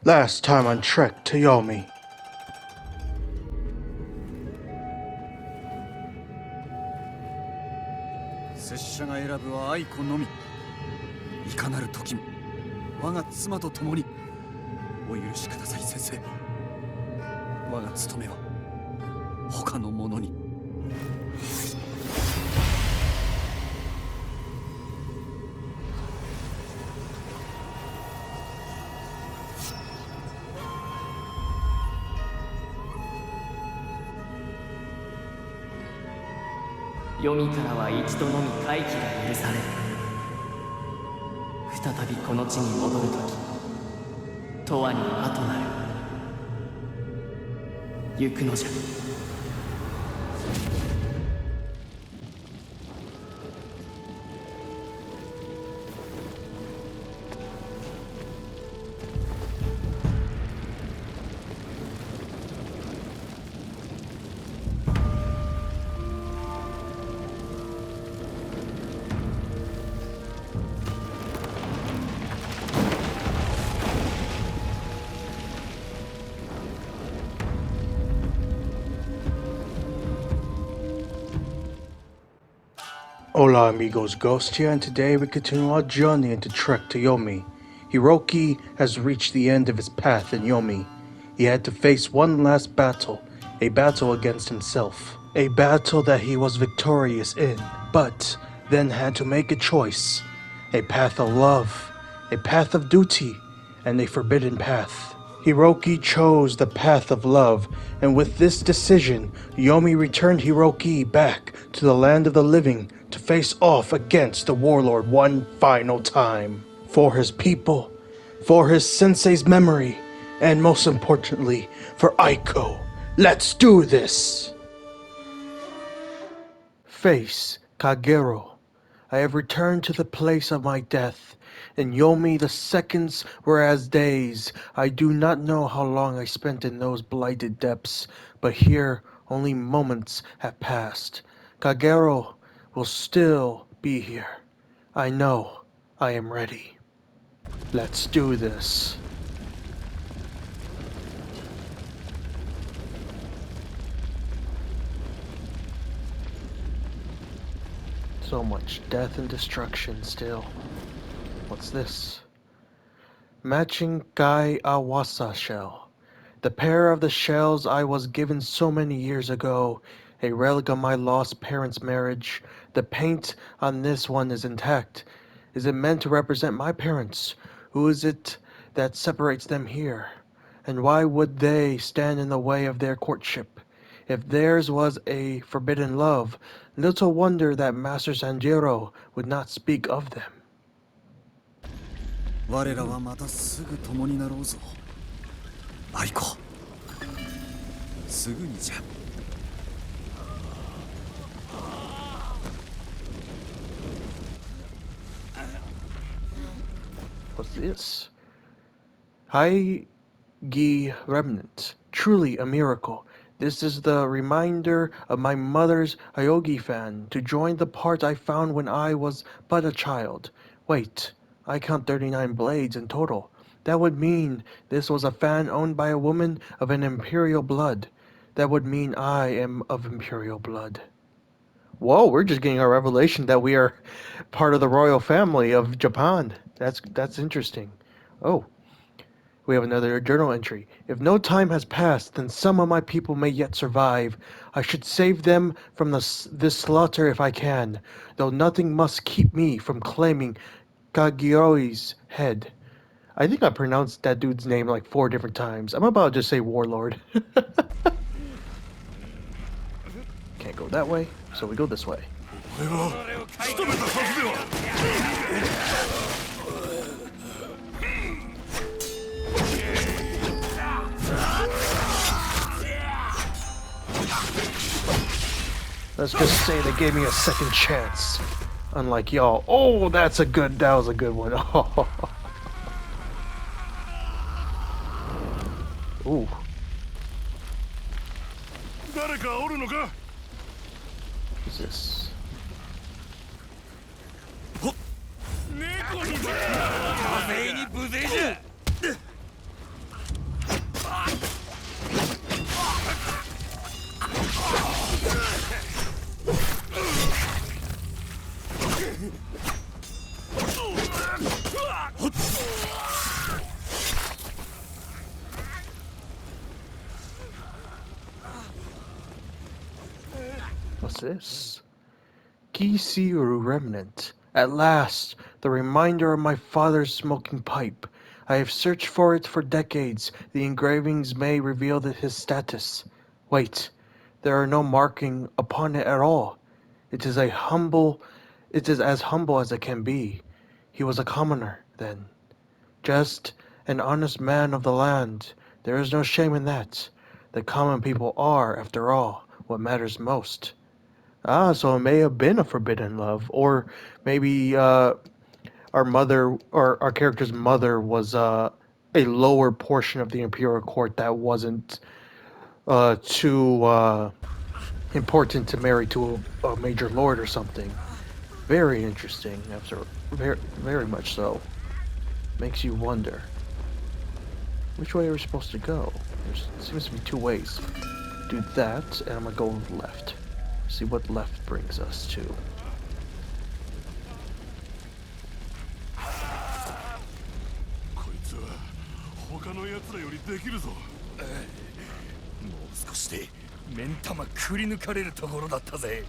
Last time on Trek to Yomi. 拙者が選ぶは愛子のみ。いかなる時も我が妻と共にお許しください、先生。我が務めは他の者に。読みからは一度のみ回帰が許される。再びこの地に戻るとき、永遠に後なる。行くのじゃ。Hola amigos, Ghost here, and today we continue our journey into Trek to Yomi. Hiroki has reached the end of his path in Yomi. He had to face one last battle, a battle against himself. A battle that he was victorious in, but then had to make a choice. A path of love, a path of duty, and a forbidden path. Hiroki chose the path of love, and with this decision, Yomi returned Hiroki back to the land of the living to face off against the Warlord one final time. For his people, for his sensei's memory, and most importantly, for Aiko. Let's do this! Face Kagerou. I have returned to the place of my death. In Yomi the seconds were as days. I do not know how long I spent in those blighted depths, but here only moments have passed. Kagerou will still be here. I know I am ready. Let's do this. So much death and destruction still. What's this? Matching Gai Awasa shell. The pair of the shells I was given so many years ago, a relic of my lost parents' marriage. The paint on this one is intact. Is it meant to represent my parents? Who is it that separates them here? And why would they stand in the way of their courtship? If theirs was a forbidden love, little wonder that Master Sanjiro would not speak of them. 我らはまたすぐ共になろうぞ。愛子。すぐにじゃ。What's this? Haigi Remnant. Truly a miracle. This is the reminder of my mother's Ayogi fan to join the part I found when I was but a child. Wait, I count 39 blades in total. That would mean this was a fan owned by a woman of an imperial blood. That would mean I am of imperial blood. Whoa, we're just getting our revelation that we are part of the royal family of Japan. That's interesting. Oh, we have another journal entry. If no time has passed, then some of my people may yet survive. I should save them from this slaughter if I can, though nothing must keep me from claiming Kagerou's head. I think I pronounced that dude's name like 4 different times. I'm about to just say Warlord. Can't go that way, so we go this way. Let's just say they gave me a second chance. Unlike y'all. Oh, that was a good one. Oh. Ooh. What's this? What's this? Kisiru remnant. At last, the reminder of my father's smoking pipe. I have searched for it for decades. The engravings may reveal his status. Wait, there are no marking upon it at all. It is as humble as it can be. He was a commoner, then. Just an honest man of the land. There is no shame in that. The common people are, after all, what matters most. Ah, so it may have been a forbidden love, or maybe our mother, or our character's mother, was a lower portion of the imperial court that wasn't too important to marry to a major lord or something. Very interesting, very, very much so. Makes you wonder. Which way are we supposed to go? There seems to be two ways. Do that, and I'm gonna go left. See what left brings us to. 他の奴らよりできるぞ。もう少しで目ん玉くり抜かれるところだったぜ。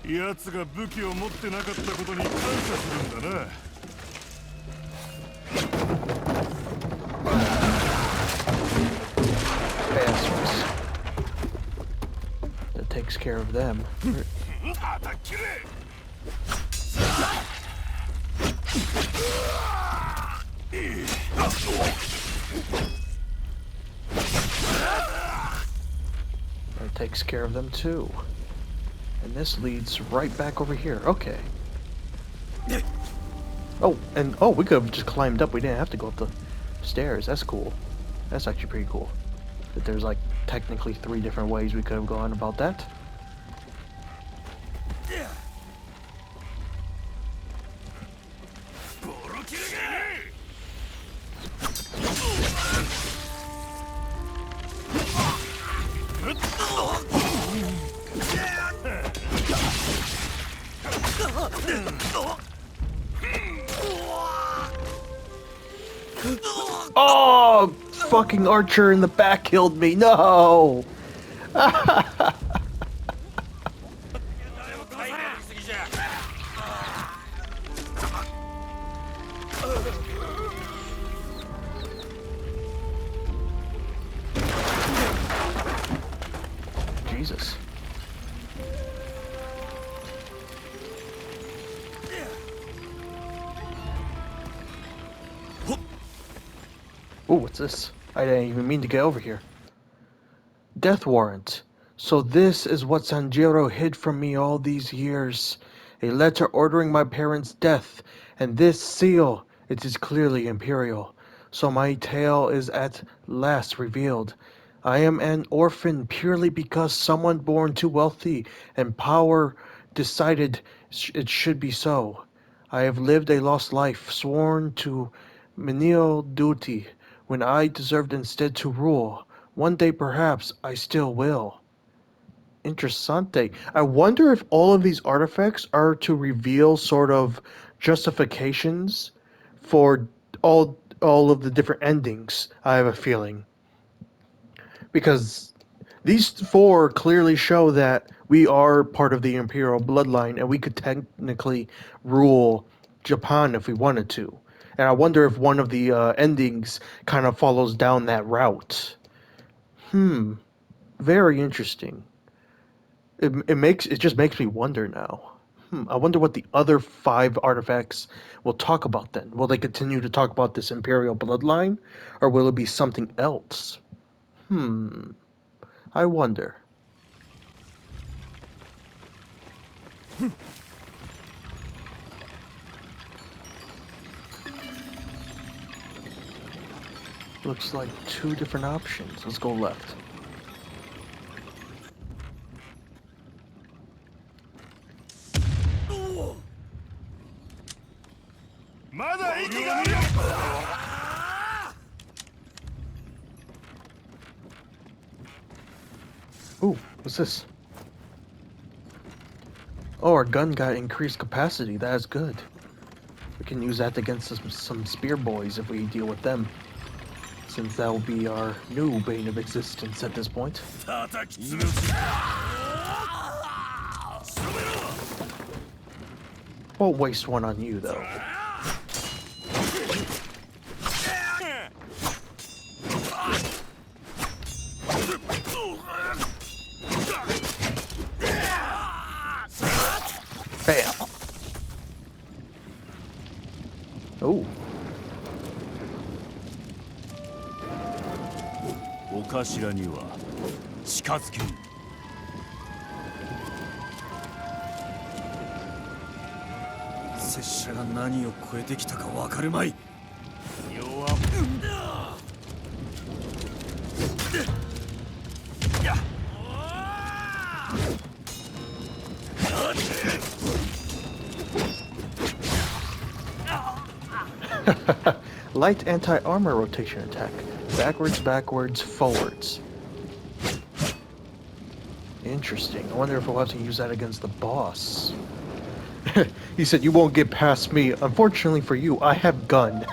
奴が武器を持ってなかったことに感謝するんだな。That takes care of them. That takes care of them too. And this leads right back over here. Okay. Oh, and we could have just climbed up. We didn't have to go up the stairs. That's cool. That's actually pretty cool. That there's like technically 3 different ways we could have gone about that. Oh, fucking archer in the back killed me. No. Jesus. Ooh, what's this? I didn't even mean to get over here. Death warrant. So this is what Sanjiro hid from me all these years. A letter ordering my parents' death. And this seal, it is clearly imperial. So my tale is at last revealed. I am an orphan purely because someone born too wealthy and power decided it should be so. I have lived a lost life, sworn to menial duty, when I deserved instead to rule. One day perhaps I still will. Interessante. I wonder if all of these artifacts are to reveal sort of justifications for all of the different endings, I have a feeling. Because these 4 clearly show that we are part of the imperial bloodline and we could technically rule Japan if we wanted to. And I wonder if one of the endings kind of follows down that route. Very interesting. It just makes me wonder now. I wonder what the other 5 artifacts will talk about then. Will they continue to talk about this imperial bloodline, or will it be something else? I wonder. Looks like 2 different options. Let's go left. Ooh, what's this? Oh, our gun got increased capacity. That is good. We can use that against some spear boys if we deal with them. Since that will be our new bane of existence at this point. won't waste one on you, though. Bam! Oh. お頭には近づけん。拙者が何を超えてきたかわかるまい。弱っ。Light anti-armor rotation attack. Backwards, backwards, forwards. Interesting. I wonder if we'll have to use that against the boss. He said, you won't get past me. Unfortunately for you, I have gun.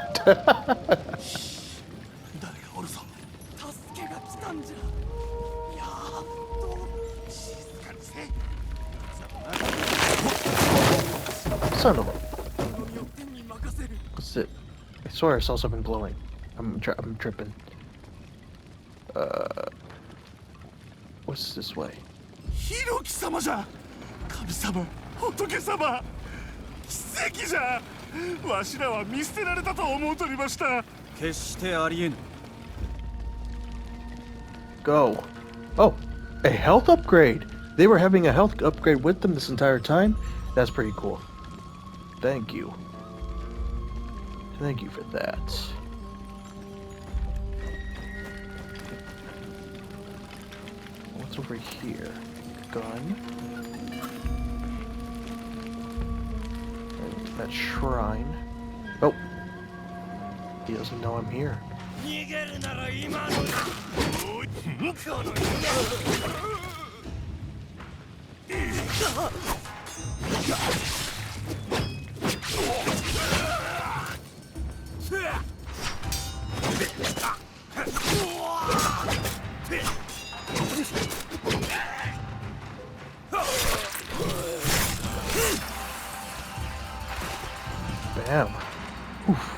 Son of a... What's it? I swear I saw something glowing. I'm tripping. What's this way? ひろき様じゃ。神様、仏様、奇跡じゃ。わしらは見捨てられたと思うとりました。決してありえぬ。Go. Oh, a health upgrade. They were having a health upgrade with them this entire time? That's pretty cool. Thank you. Thank you for that. What's over here? Gun. And that shrine. Oh. He doesn't know I'm here. Bam. Oof.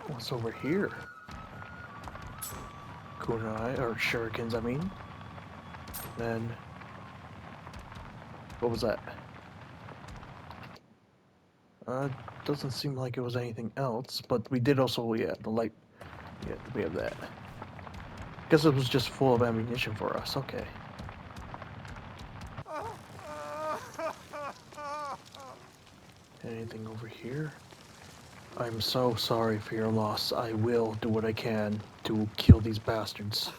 What's over here? Kunai, or shurikens, I mean. Then... what was that? Doesn't seem like it was anything else, but we did also, yeah, the light... yeah, we have that. Guess it was just full of ammunition for us, okay. here? I'm so sorry for your loss. I will do what I can to kill these bastards.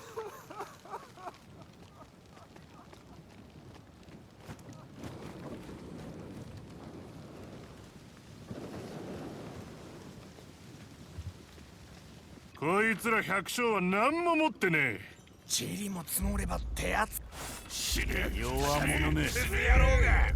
こいつら百姓は何も持ってねえ。塵も積もればってやつ。死ね弱者め。死ぬ野郎が。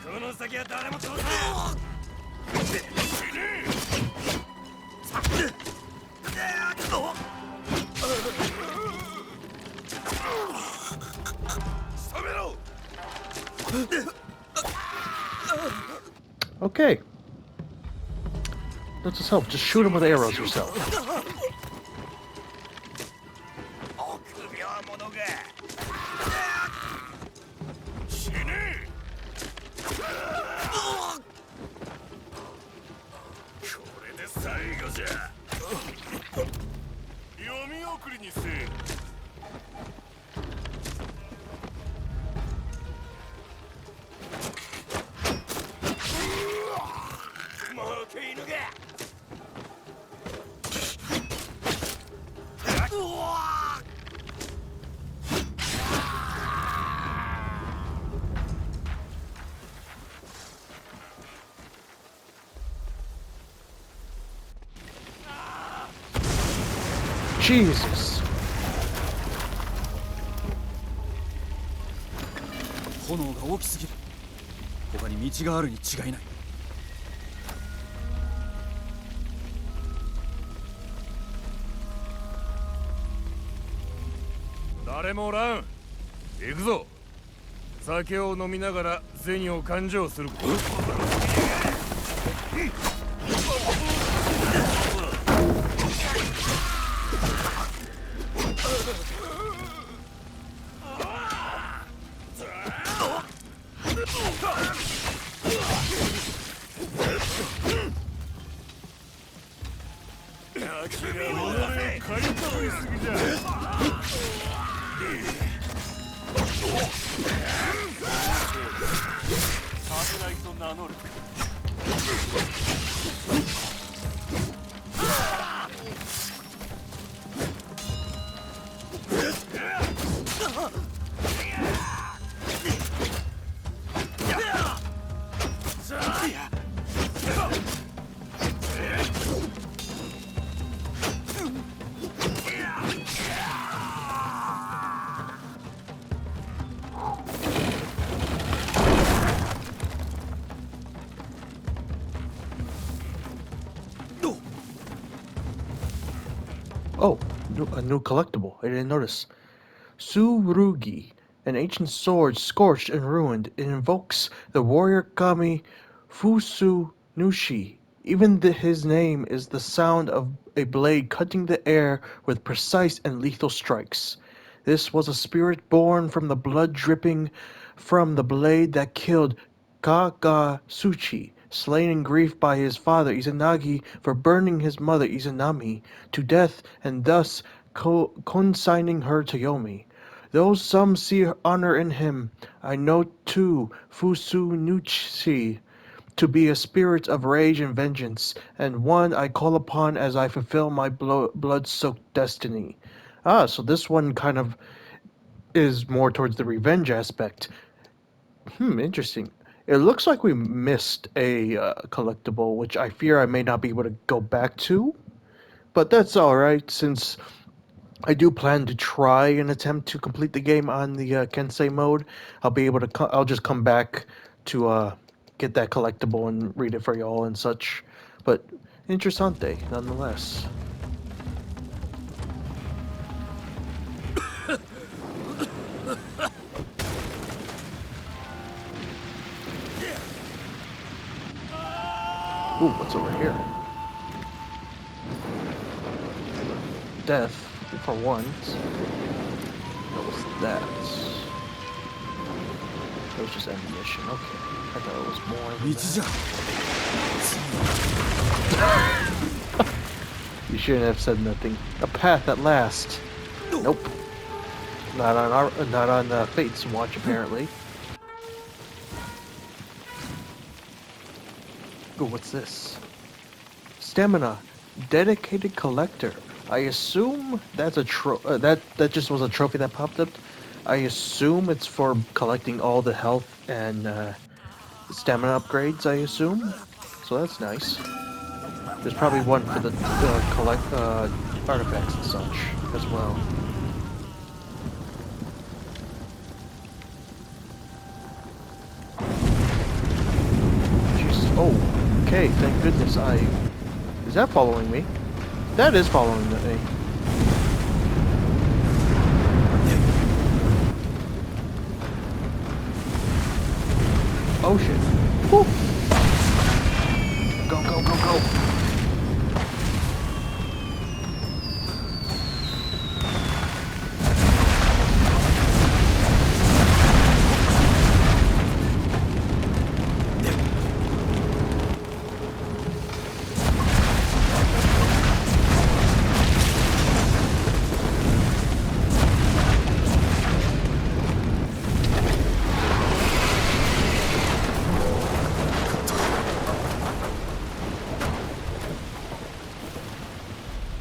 この先は誰も通さない。Okay. Let's just help. Just shoot him with arrows yourself. Yomi 送りにせえ。負け犬が。Jesus. 炎が大きすぎる。他に道があるに違いない。誰もおらん。行くぞ。酒を飲みながら銭を勘定する。買いかぶりすぎじゃ。サムライと名乗る。Oh, a new collectible. I didn't notice. Tsurugi, an ancient sword scorched and ruined. It invokes the warrior kami Fusu Nushi. Even his name is the sound of a blade cutting the air with precise and lethal strikes. This was a spirit born from the blood dripping from the blade that killed Kagasuchi, slain in grief by his father Izanagi for burning his mother Izanami to death and thus consigning her to Yomi. Though some see honor in him, I know too Fusunuchi to be a spirit of rage and vengeance, and one I call upon as I fulfill my blood-soaked destiny. Ah, so this one kind of is more towards the revenge aspect. Interesting. It looks like we missed a collectible, which I fear I may not be able to go back to. But that's alright, since I do plan to try and attempt to complete the game on the Kensei mode. I'll be able to. I'll just come back to get that collectible and read it for y'all and such. But interessante, nonetheless. Ooh, what's over here? Death, for once. What was that? It was just ammunition. Okay, I thought it was more than that. You shouldn't have said nothing. A path at last. Nope. Not on Fate's watch apparently. Ooh, what's this? Stamina, dedicated collector. I assume that's a that just was a trophy that popped up. I assume it's for collecting all the health and stamina upgrades. I assume, so that's nice. There's probably one for the collect artifacts and such as well. Jeez. Oh, okay. Thank goodness Is that following me? That is following me. Oh shit. Woo. Go, go, go, go.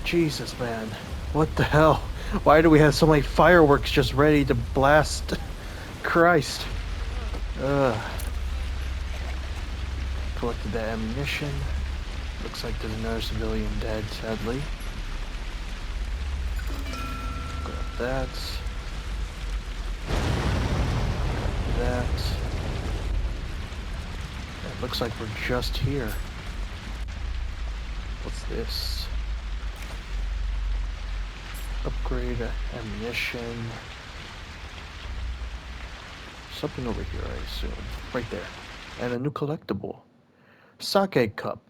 Jesus, man. What the hell? Why do we have so many fireworks just ready to blast? Christ. Ugh. Collected the ammunition. Looks like there's another civilian dead, sadly. Grab that. Grab that. It looks like we're just here. What's this? Upgrade ammunition. Something over here, I assume. Right there. And a new collectible. Sake cup.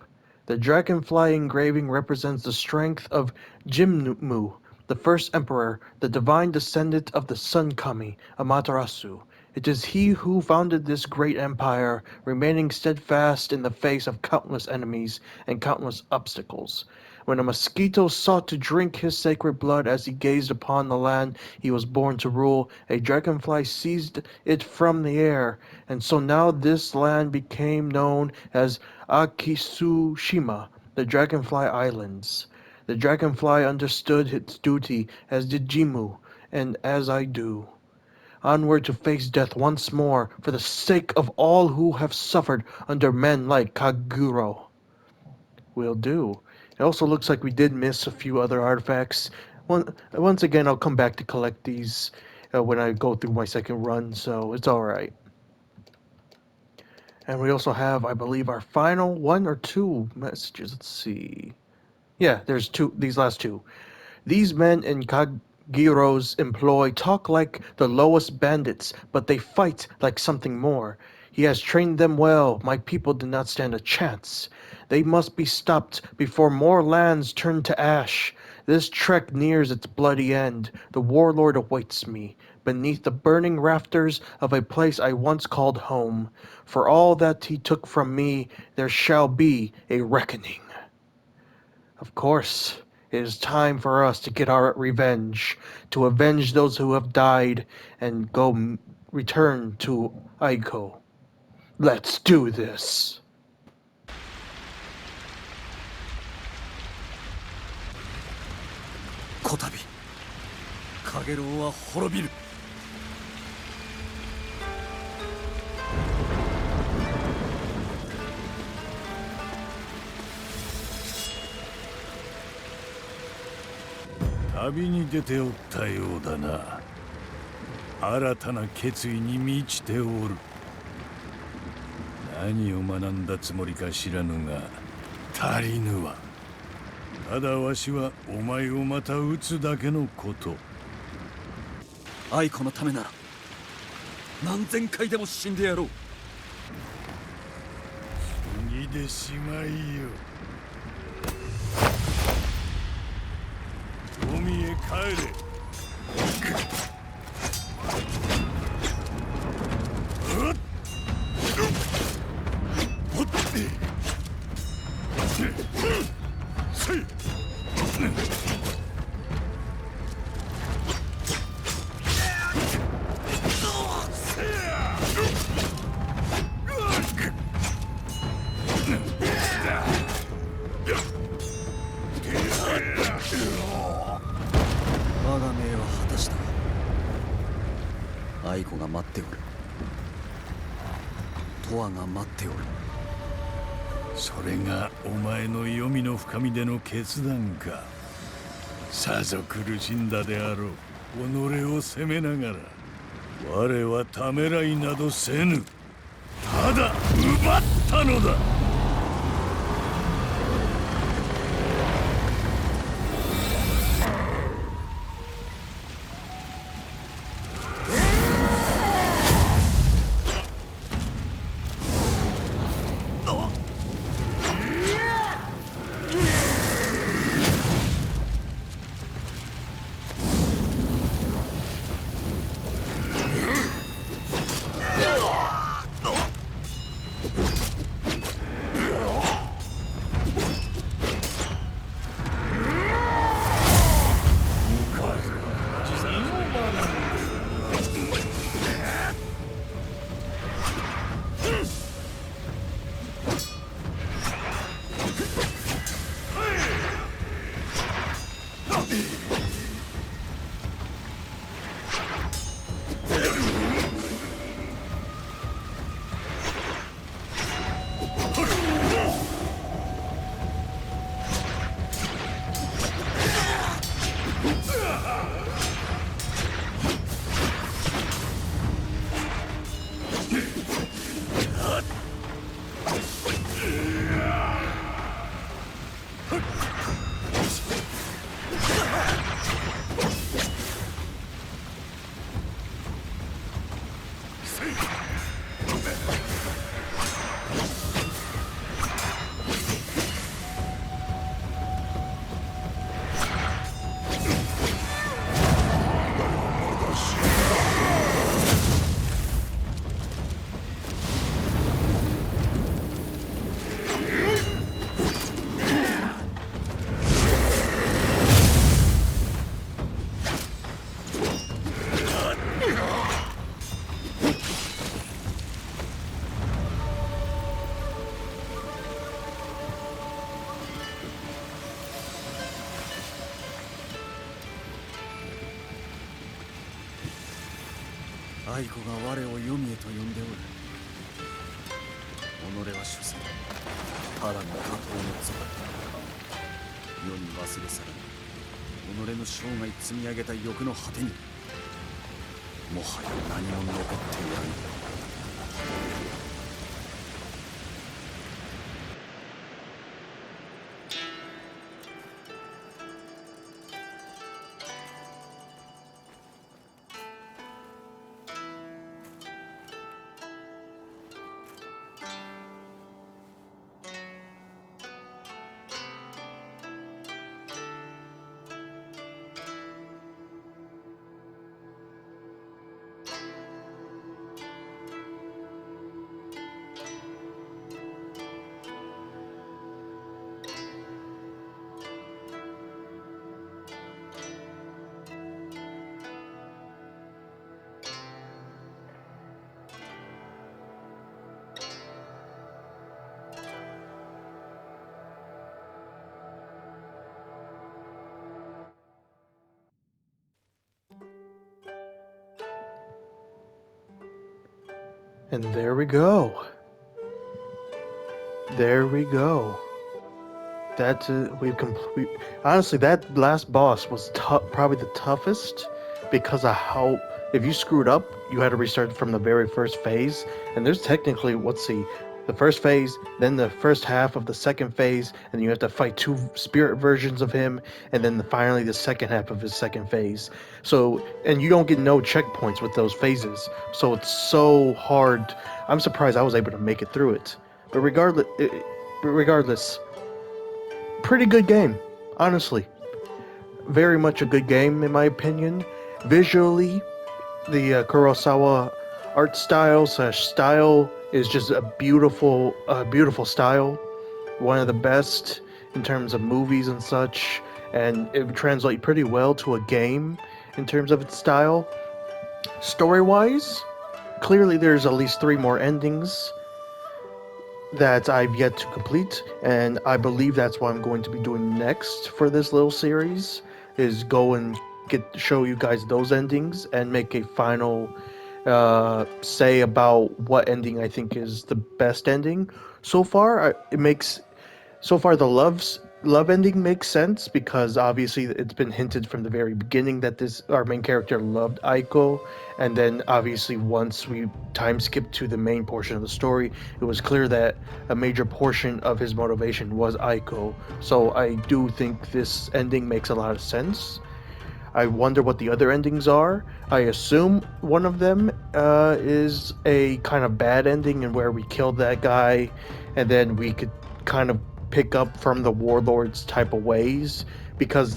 The dragonfly engraving represents the strength of Jimmu, the first emperor, the divine descendant of the Sun Kami, Amaterasu. It is he who founded this great empire, remaining steadfast in the face of countless enemies and countless obstacles. When a mosquito sought to drink his sacred blood as he gazed upon the land he was born to rule, a dragonfly seized it from the air, and so now this land became known as Akitsushima, the Dragonfly Islands. The dragonfly understood its duty, as did Jimmu, and as I do. Onward to face death once more, for the sake of all who have suffered under men like Kagerou. Will do. It also looks like we did miss a few other artifacts. Once again, I'll come back to collect these when I go through my second run, so it's alright. And we also have, I believe, our final one or two messages. Let's see. Yeah, there's two. These last two. These men in Kagerou's employ talk like the lowest bandits, but they fight like something more. He has trained them well. My people do not stand a chance. They must be stopped before more lands turn to ash. This trek nears its bloody end. The Warlord awaits me, beneath the burning rafters of a place I once called home. For all that he took from me, there shall be a reckoning. Of course, it is time for us to get our revenge, to avenge those who have died, and return to Aiko. Let's do this. こたびカゲロウは滅びる。旅に出ておったようだな。新たな決意に満ちておる。何を学んだつもりか知らぬが足りぬわ。ただわしはお前をまた撃つだけのこと。アイコのためなら何千回でも死んでやろう。死にでしまいよ。海へ帰れ。我が命は果たした。アイコが待っておる。トワが待っておる。それがお前の黄泉の深みでの決断か。さぞ苦しんだであろう。己を責めながら我はためらいなどせぬ。ただ奪ったのだ。アイコが我を黄泉へと呼んでおる。己は所詮ただの下等の族。世に忘れ去らぬ己の生涯積み上げた欲の果てにもはや何も残っておらぬ。And there we go. There we go. That we've complete. Honestly, that last boss was probably the toughest because of how if you screwed up, you had to restart from the very first phase. And there's technically, let's see, the first phase, then the first half of the second phase, and you have to fight two spirit versions of him, and then finally the second half of his second phase. So, and you don't get no checkpoints with those phases. So it's so hard. I'm surprised I was able to make it through it. But regardless, pretty good game, honestly. Very much a good game, in my opinion. Visually, the Kurosawa art style is just a beautiful style. One of the best in terms of movies and such, and it would translate pretty well to a game in terms of its style. Story-wise, clearly there's at least three more endings that I've yet to complete, and I believe that's what I'm going to be doing next for this little series, is go and show you guys those endings and make a final say about what ending I think is the best ending. So far, the love ending makes sense because obviously it's been hinted from the very beginning that this our main character loved Aiko, and then obviously once we time skipped to the main portion of the story, it was clear that a major portion of his motivation was Aiko. So I do think this ending makes a lot of sense. I wonder what the other endings are. I assume one of them is a kind of bad ending, and where we killed that guy, and then we could kind of pick up from the warlords type of ways, because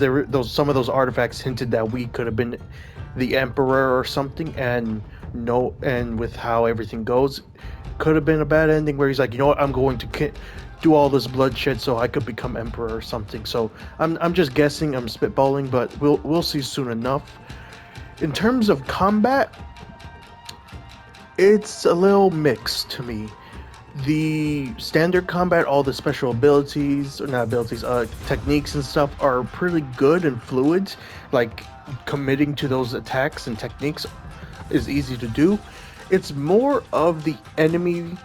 some of those artifacts hinted that we could have been the emperor or something, and no, and with how everything goes, could have been a bad ending where he's like, you know what, I'm going to do all this bloodshed so I could become emperor or something. So I'm just guessing, I'm spitballing, but we'll see soon enough. In terms of combat, it's a little mixed to me. The standard combat, all the special abilities, or not abilities, techniques and stuff are pretty good and fluid. Like committing to those attacks and techniques is easy to do. It's more of the enemy's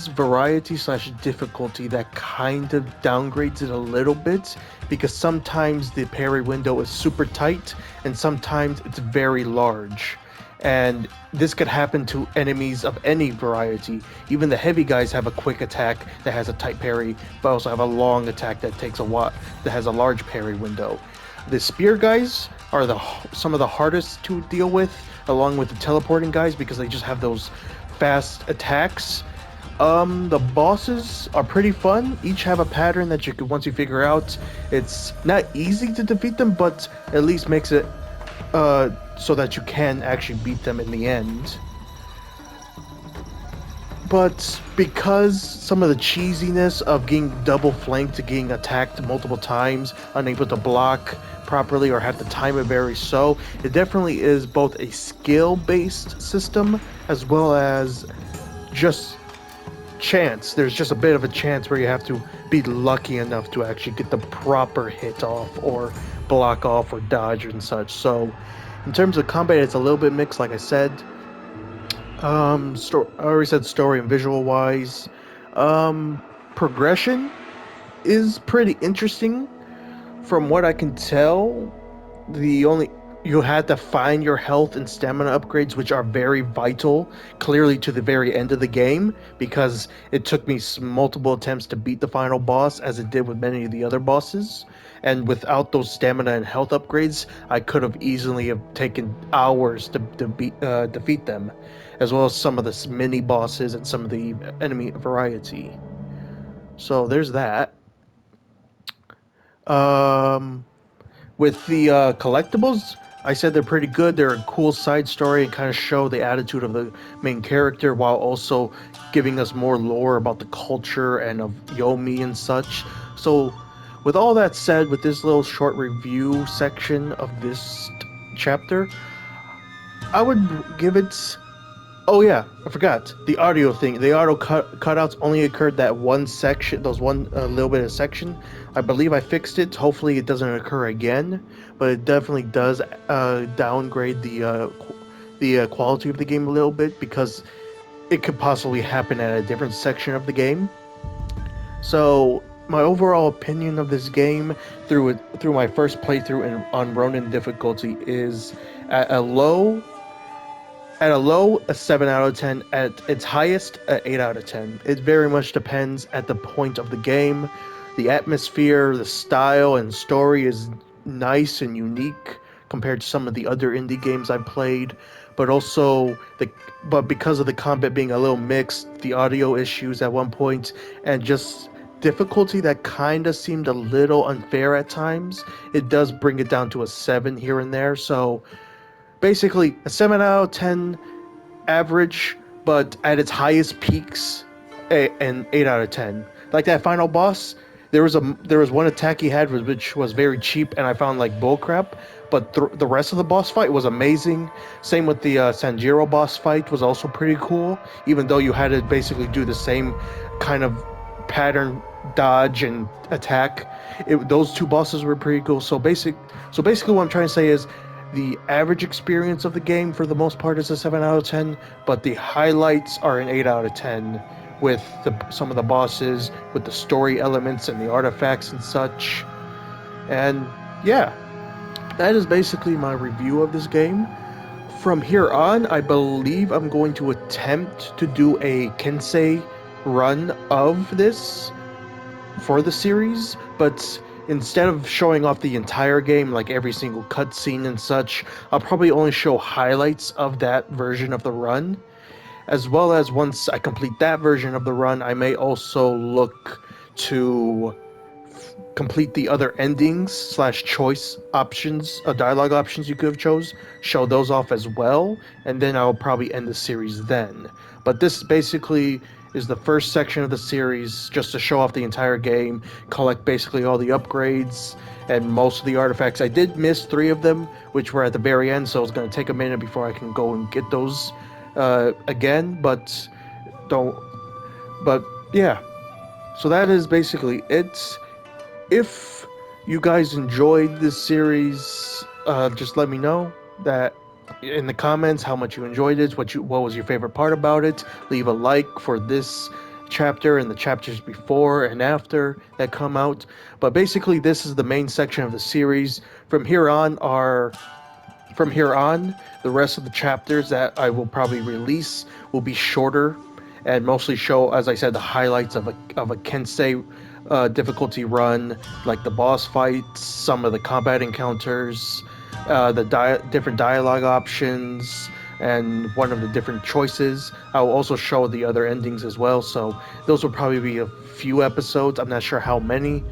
variety slash difficulty that kind of downgrades it a little bit, because sometimes the parry window is super tight and sometimes it's very large. And this could happen to enemies of any variety. Even the heavy guys have a quick attack that has a tight parry, but also have a long attack that takes a while, that has a large parry window. The spear guys are some of the hardest to deal with, along with the teleporting guys, because they just have those fast attacks. The bosses are pretty fun. Each have a pattern that you could, once you figure out, it's not easy to defeat them, but at least makes it so that you can actually beat them in the end. But because some of the cheesiness of getting double flanked to getting attacked multiple times, unable to block properly or have to time it very so, it definitely is both a skill-based system as well as just chance. There's just a bit of a chance where you have to be lucky enough to actually get the proper hit off or block off or dodge and such. So in terms of combat, it's a little bit mixed, like I said. I already said story and visual wise. Progression is pretty interesting. From what I can tell, you had to find your health and stamina upgrades, which are very vital, clearly to the very end of the game, because it took me multiple attempts to beat the final boss, as it did with many of the other bosses. And without those stamina and health upgrades, I could have easily have taken hours to defeat them, as well as some of the mini bosses and some of the enemy variety. So there's that. Um, with the collectibles, I said they're pretty good. They're a cool side story and kind of show the attitude of the main character while also giving us more lore about the culture and of Yomi and such. So, with all that said, with this little short review section of this chapter, I would give it. Oh yeah, I forgot the audio thing. The audio cutouts only occurred that one section, those one little bit of section. I believe I fixed it. Hopefully, it doesn't occur again. But it definitely does downgrade the quality of the game a little bit, because it could possibly happen at a different section of the game. So my overall opinion of this game through my first playthrough on Ronin difficulty is at a low a 7 out of 10, at its highest a 8 out of 10. It very much depends at the point of the game. The atmosphere, the style and story is nice and unique compared to some of the other indie games I've played, but also but because of the combat being a little mixed, the audio issues at one point, and just difficulty that kind of seemed a little unfair at times, it does bring it down to a 7 here and there. So basically a 7 out of 10 average, but at its highest peaks, an 8 out of 10. Like that final boss, there was one attack he had which was very cheap, and I found like bullcrap. But the rest of the boss fight was amazing. Same with the Sanjiro boss fight was also pretty cool, even though you had to basically do the same kind of pattern dodge and attack. Those two bosses were pretty cool. So basically, what I'm trying to say is the average experience of the game for the most part is a 7 out of 10, but the highlights are an 8 out of 10 with some of the bosses, with the story elements and the artifacts and such. And yeah, that is basically my review of this game. From here on, I believe I'm going to attempt to do a Kensei run of this for the series, but instead of showing off the entire game, like every single cutscene and such, I'll probably only show highlights of that version of the run. As well as once I complete that version of the run, I may also look to complete the other endings slash choice options, dialogue options you could have chose, show those off as well, and then I'll probably end the series then. But this basically is the first section of the series, just to show off the entire game, collect basically all the upgrades and most of the artifacts. I did miss 3 of them, which were at the very end, so it's going to take a minute before I can go and get those again, but yeah. So that is basically it. If you guys enjoyed this series, just let me know that in the comments how much you enjoyed it, what was your favorite part about it. Leave a like for this chapter and the chapters before and after that come out. But basically, this is the main section of the series. From here on, the rest of the chapters that I will probably release will be shorter and mostly show, as I said, the highlights of a Kensei difficulty run, like the boss fights, some of the combat encounters, different dialogue options, and one of the different choices. I will also show the other endings as well, so those will probably be a few episodes. I'm not sure how many,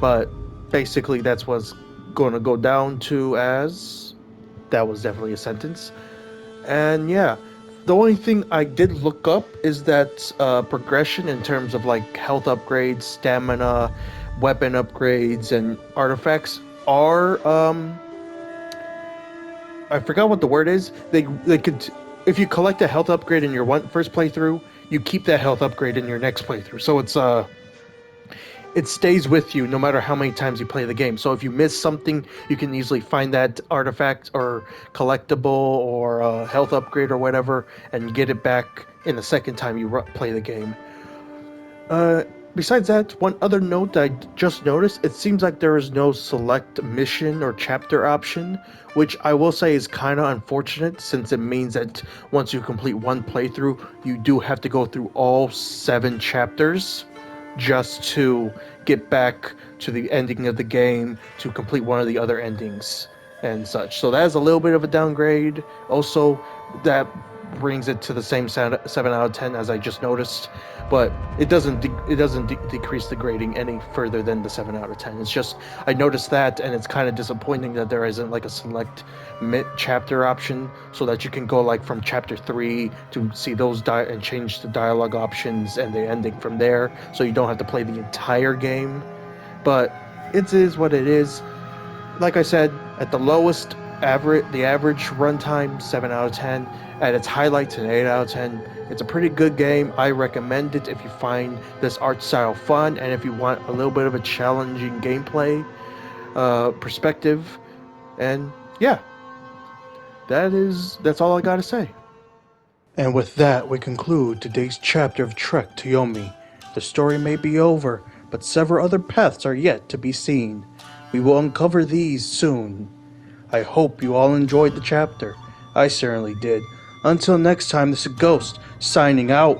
but basically that's what's going to go down to as... That was definitely a sentence. And yeah, the only thing I did look up is that progression in terms of like health upgrades, stamina, weapon upgrades, and artifacts are I forgot what the word is. They could, if you collect a health upgrade in your first playthrough, you keep that health upgrade in your next playthrough. So it stays with you no matter how many times you play the game. So if you miss something, you can easily find that artifact or collectible or health upgrade or whatever and get it back in the second time you play the game. Besides that, one other note I just noticed, it seems like there is no select mission or chapter option, which I will say is kind of unfortunate, since it means that once you complete one playthrough, you do have to go through all 7 chapters just to get back to the ending of the game to complete one of the other endings and such. So that is a little bit of a downgrade. Also, that brings it to the same 7 out of 10 as I just noticed, but it doesn't decrease the grading any further than the 7 out of 10. It's just, I noticed that, and it's kind of disappointing that there isn't like a select chapter option so that you can go like from chapter 3 to see those and change the dialogue options and the ending from there, so you don't have to play the entire game. But it is what it is. Like I said, at the lowest the average runtime, 7 out of 10. At its highlights, an 8 out of 10. It's a pretty good game. I recommend it if you find this art style fun and if you want a little bit of a challenging gameplay perspective. And yeah, that's all I gotta say. And with that, we conclude today's chapter of Trek to Yomi. The story may be over, but several other paths are yet to be seen. We will uncover these soon. I hope you all enjoyed the chapter. I certainly did. Until next time, this is Ghost, signing out.